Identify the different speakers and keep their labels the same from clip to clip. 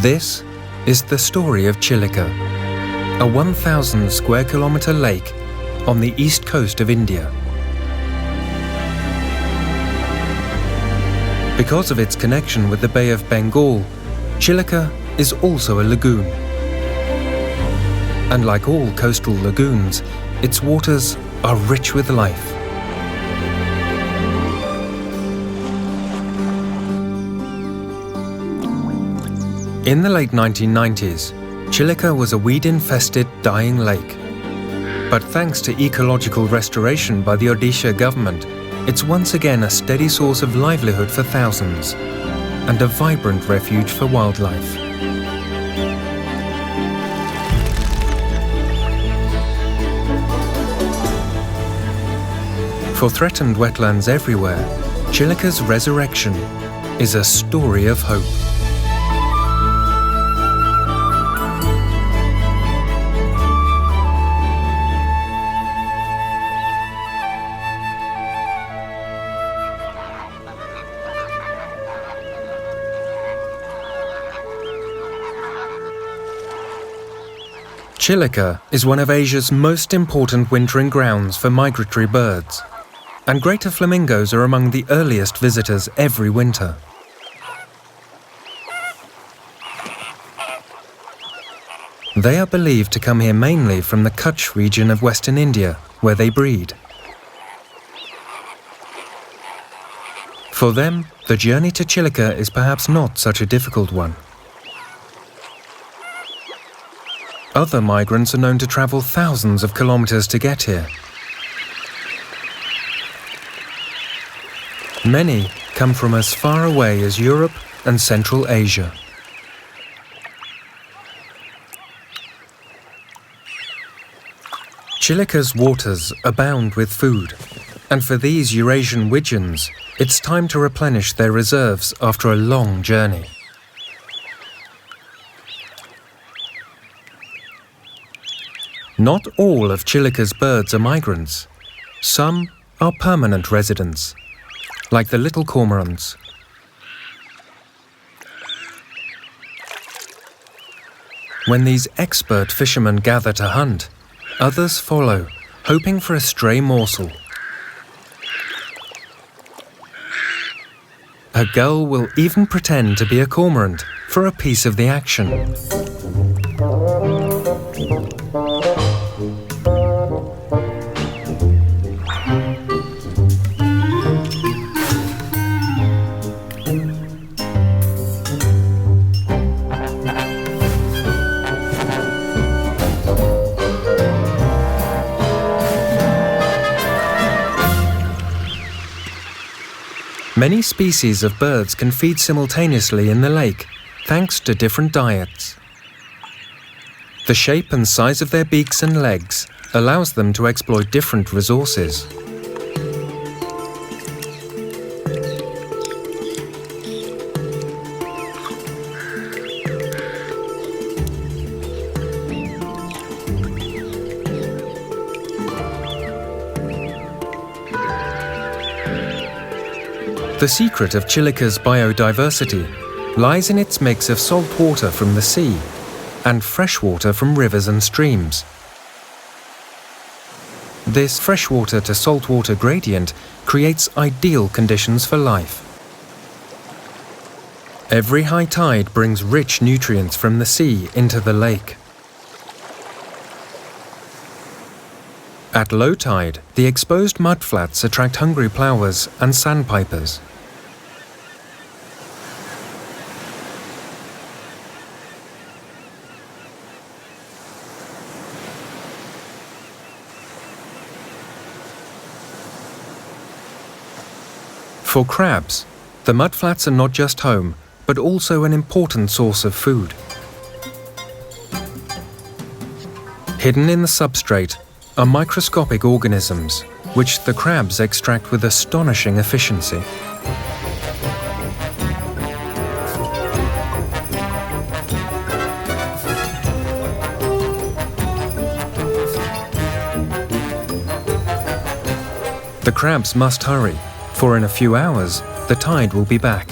Speaker 1: This is the story of Chilka, a 1,000 square kilometre lake on the east coast of India. Because of its connection with the Bay of Bengal, Chilka is also a lagoon. And like all coastal lagoons, its waters are rich with life. In the late 1990s, Chilka was a weed-infested, dying lake. But thanks to ecological restoration by the Odisha government, it's once again a steady source of livelihood for thousands and a vibrant refuge for wildlife. For threatened wetlands everywhere, Chilka's resurrection is a story of hope. Chilka is one of Asia's most important wintering grounds for migratory birds, and greater flamingos are among the earliest visitors every winter. They are believed to come here mainly from the Kutch region of Western India, where they breed. For them, the journey to Chilka is perhaps not such a difficult one. Other migrants are known to travel thousands of kilometers to get here. Many come from as far away as Europe and Central Asia. Chilka's waters abound with food, and for these Eurasian widgeons, it's time to replenish their reserves after a long journey. Not all of Chilka's birds are migrants. Some are permanent residents, like the little cormorants. When these expert fishermen gather to hunt, others follow, hoping for a stray morsel. A gull will even pretend to be a cormorant for a piece of the action. Many species of birds can feed simultaneously in the lake, thanks to different diets. The shape and size of their beaks and legs allows them to exploit different resources. The secret of Chilka's biodiversity lies in its mix of salt water from the sea and fresh water from rivers and streams. This freshwater to saltwater gradient creates ideal conditions for life. Every high tide brings rich nutrients from the sea into the lake. At low tide, the exposed mudflats attract hungry plovers and sandpipers. For crabs, the mudflats are not just home, but also an important source of food. Hidden in the substrate are microscopic organisms, which the crabs extract with astonishing efficiency. The crabs must hurry, for in a few hours, the tide will be back.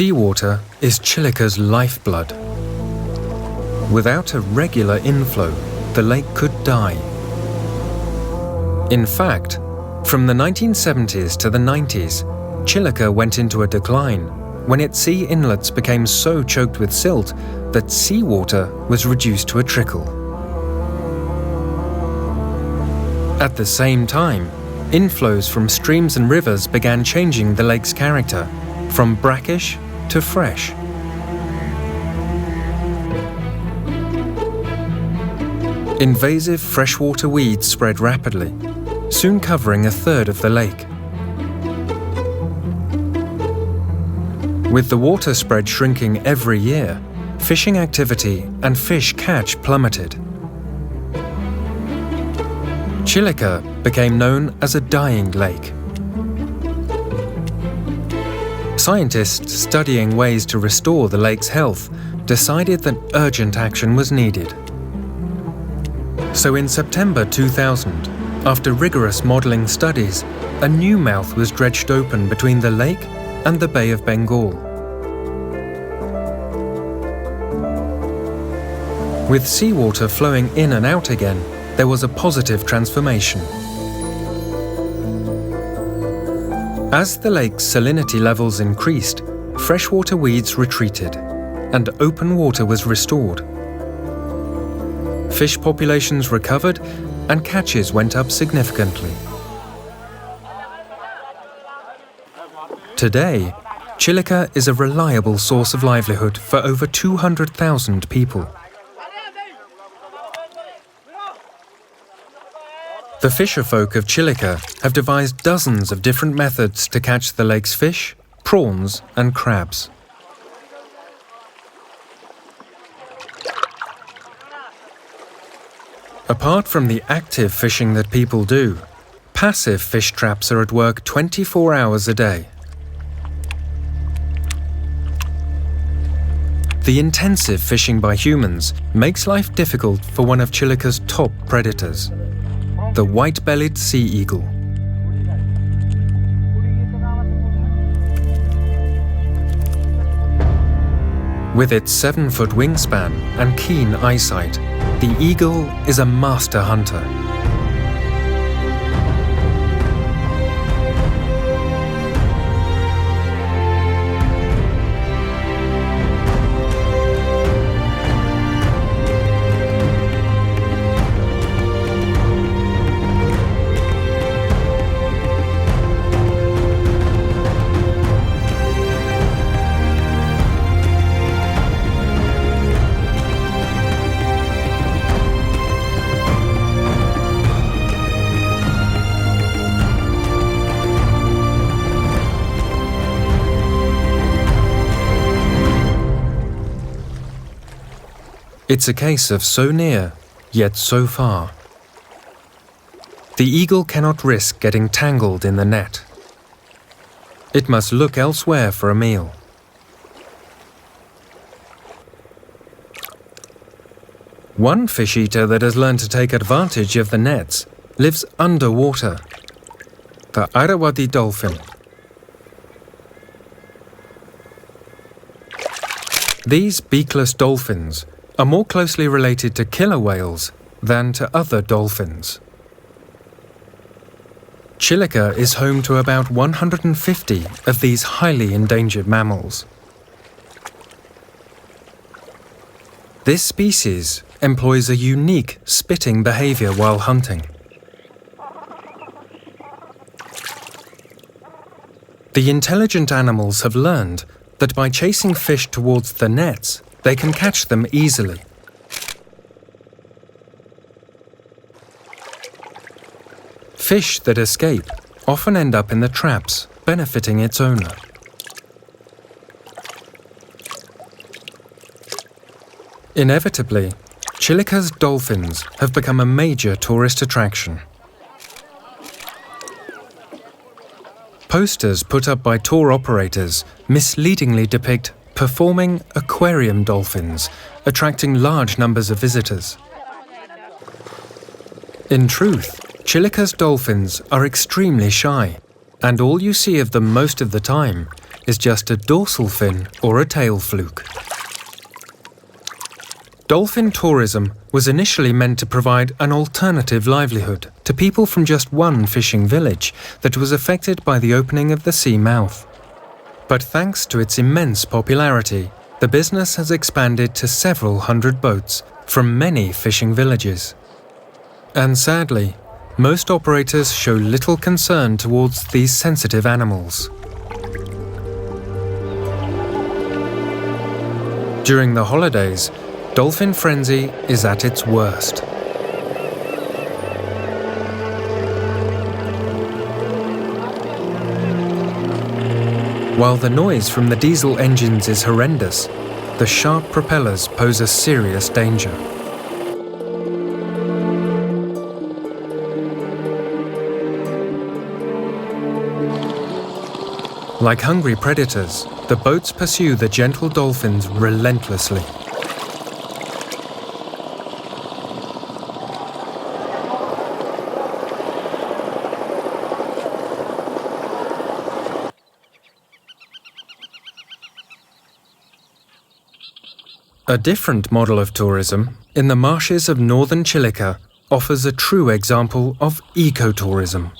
Speaker 1: Seawater is Chilka's lifeblood. Without a regular inflow, the lake could die. In fact, from the 1970s to the 90s, Chilka went into a decline when its sea inlets became so choked with silt that seawater was reduced to a trickle. At the same time, inflows from streams and rivers began changing the lake's character, from brackish to fresh. Invasive freshwater weeds spread rapidly, soon covering a third of the lake. With the water spread shrinking every year, fishing activity and fish catch plummeted. Chilka became known as a dying lake. Scientists studying ways to restore the lake's health decided that urgent action was needed. So in September 2000, after rigorous modelling studies, a new mouth was dredged open between the lake and the Bay of Bengal. With seawater flowing in and out again, there was a positive transformation. As the lake's salinity levels increased, freshwater weeds retreated, and open water was restored. Fish populations recovered, and catches went up significantly. Today, Chilka is a reliable source of livelihood for over 200,000 people. The fisherfolk of Chilka have devised dozens of different methods to catch the lake's fish, prawns, and crabs. Apart from the active fishing that people do, passive fish traps are at work 24 hours a day. The intensive fishing by humans makes life difficult for one of Chilka's top predators, the white-bellied sea eagle. With its 7-foot wingspan and keen eyesight, the eagle is a master hunter. It's a case of so near, yet so far. The eagle cannot risk getting tangled in the net. It must look elsewhere for a meal. One fish eater that has learned to take advantage of the nets lives underwater, the Irrawaddy dolphin. These beakless dolphins are more closely related to killer whales than to other dolphins. Chilka is home to about 150 of these highly endangered mammals. This species employs a unique spitting behavior while hunting. The intelligent animals have learned that by chasing fish towards the nets, they can catch them easily. Fish that escape often end up in the traps, benefiting its owner. Inevitably, Chilka's dolphins have become a major tourist attraction. Posters put up by tour operators misleadingly depict performing aquarium dolphins, attracting large numbers of visitors. In truth, Chilka's dolphins are extremely shy, and all you see of them most of the time is just a dorsal fin or a tail fluke. Dolphin tourism was initially meant to provide an alternative livelihood to people from just one fishing village that was affected by the opening of the sea mouth. But thanks to its immense popularity, the business has expanded to several hundred boats from many fishing villages. And sadly, most operators show little concern towards these sensitive animals. During the holidays, dolphin frenzy is at its worst. While the noise from the diesel engines is horrendous, the sharp propellers pose a serious danger. Like hungry predators, the boats pursue the gentle dolphins relentlessly. A different model of tourism, in the marshes of northern Chilka, offers a true example of ecotourism.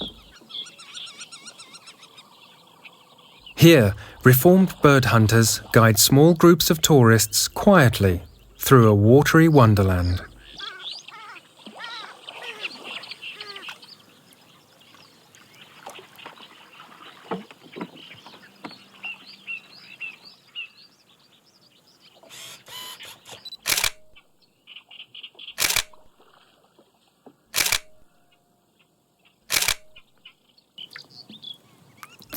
Speaker 1: Here, reformed bird hunters guide small groups of tourists quietly through a watery wonderland.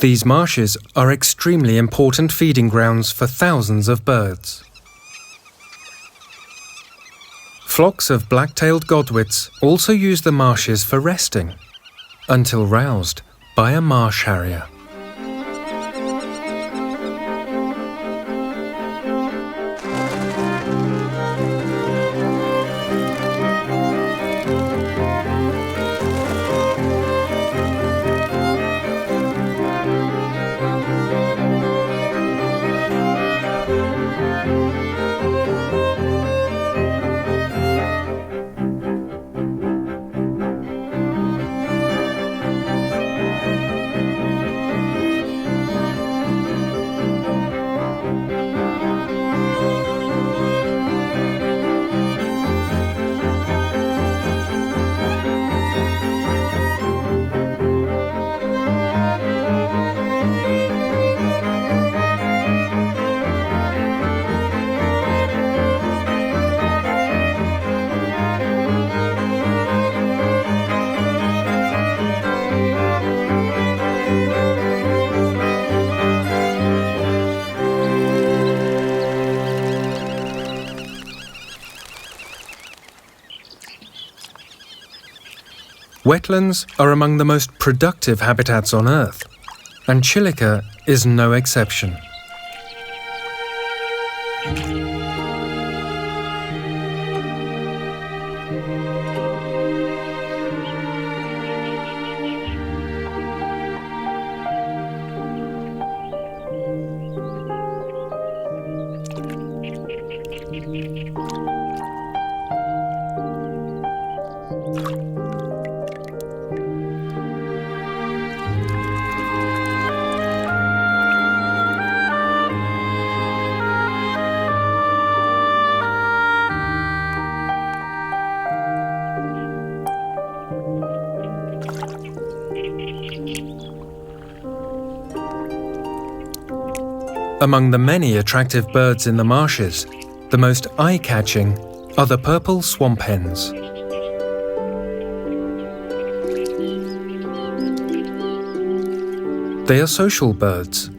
Speaker 1: These marshes are extremely important feeding grounds for thousands of birds. Flocks of black-tailed godwits also use the marshes for resting, until roused by a marsh harrier. Wetlands are among the most productive habitats on Earth, and Chilka is no exception. Among the many attractive birds in the marshes, the most eye-catching are the purple swamp hens. They are social birds,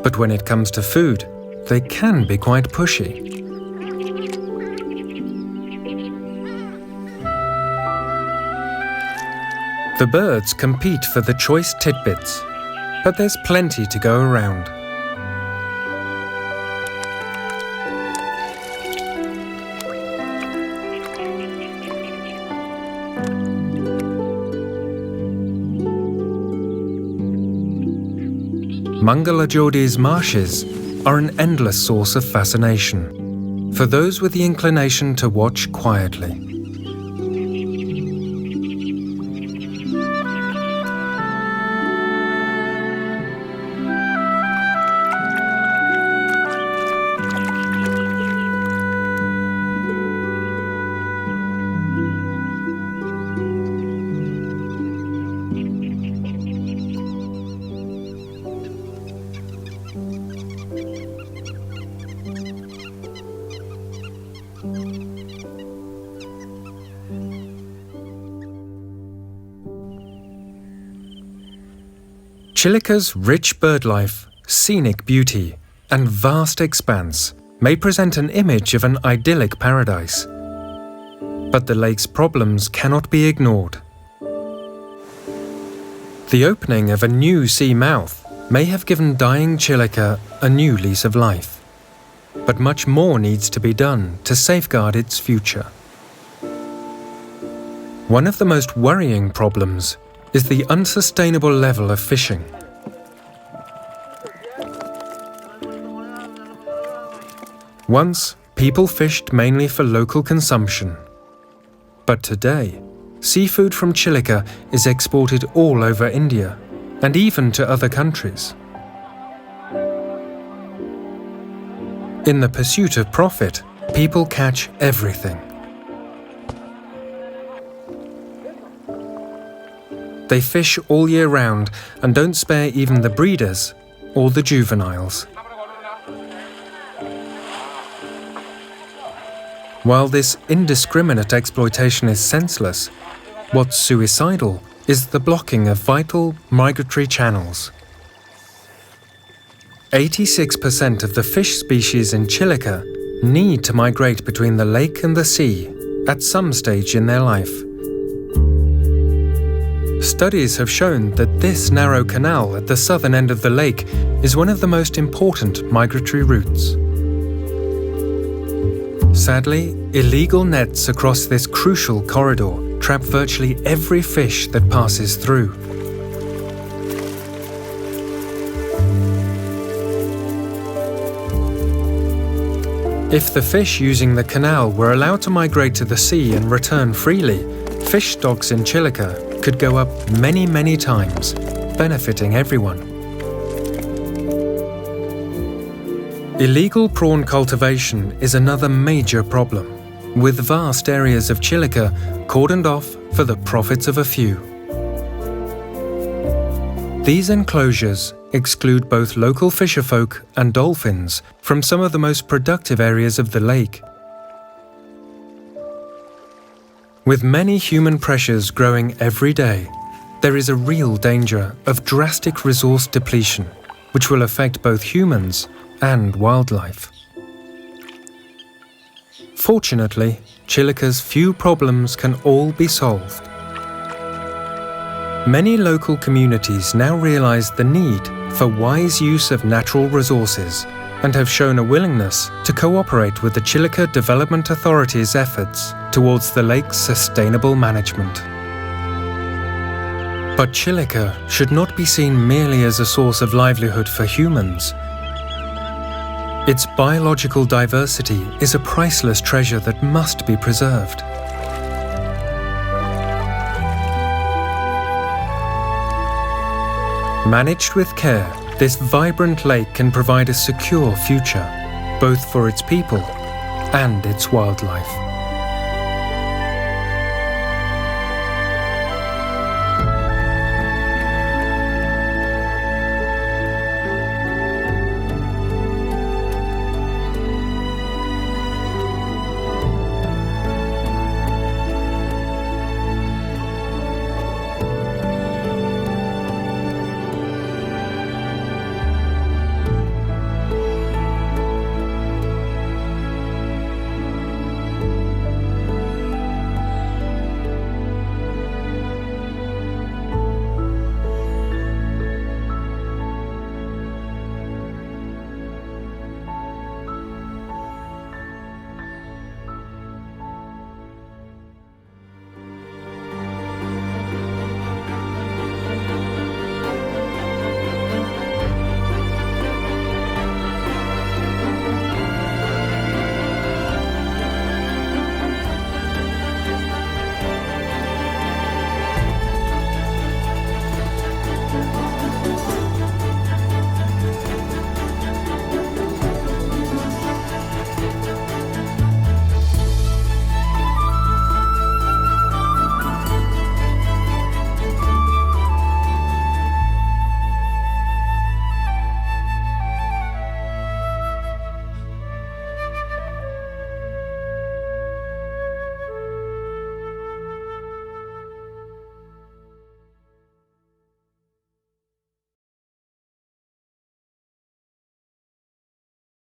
Speaker 1: but when it comes to food, they can be quite pushy. The birds compete for the choice tidbits, but there's plenty to go around. Mangalajodi's marshes are an endless source of fascination for those with the inclination to watch quietly. Chilka's rich birdlife, scenic beauty, and vast expanse may present an image of an idyllic paradise. But the lake's problems cannot be ignored. The opening of a new sea mouth may have given dying Chilka a new lease of life. But much more needs to be done to safeguard its future. One of the most worrying problems is the unsustainable level of fishing. Once, people fished mainly for local consumption. But today, seafood from Chilka is exported all over India and even to other countries. In the pursuit of profit, people catch everything. They fish all year round and don't spare even the breeders or the juveniles. While this indiscriminate exploitation is senseless, what's suicidal is the blocking of vital migratory channels. 86% of the fish species in Chilka need to migrate between the lake and the sea at some stage in their life. Studies have shown that this narrow canal at the southern end of the lake is one of the most important migratory routes. Sadly, illegal nets across this crucial corridor trap virtually every fish that passes through. If the fish using the canal were allowed to migrate to the sea and return freely, fish stocks in Chilka could go up many times, benefiting everyone. Illegal prawn cultivation is another major problem, with vast areas of Chilka cordoned off for the profits of a few. These enclosures exclude both local fisherfolk and dolphins from some of the most productive areas of the lake. With many human pressures growing every day, there is a real danger of drastic resource depletion, which will affect both humans and wildlife. Fortunately, Chilka's few problems can all be solved. Many local communities now realize the need for wise use of natural resources and have shown a willingness to cooperate with the Chilka Development Authority's efforts towards the lake's sustainable management. But Chilka should not be seen merely as a source of livelihood for humans. Its biological diversity is a priceless treasure that must be preserved. Managed with care, this vibrant lake can provide a secure future, both for its people and its wildlife.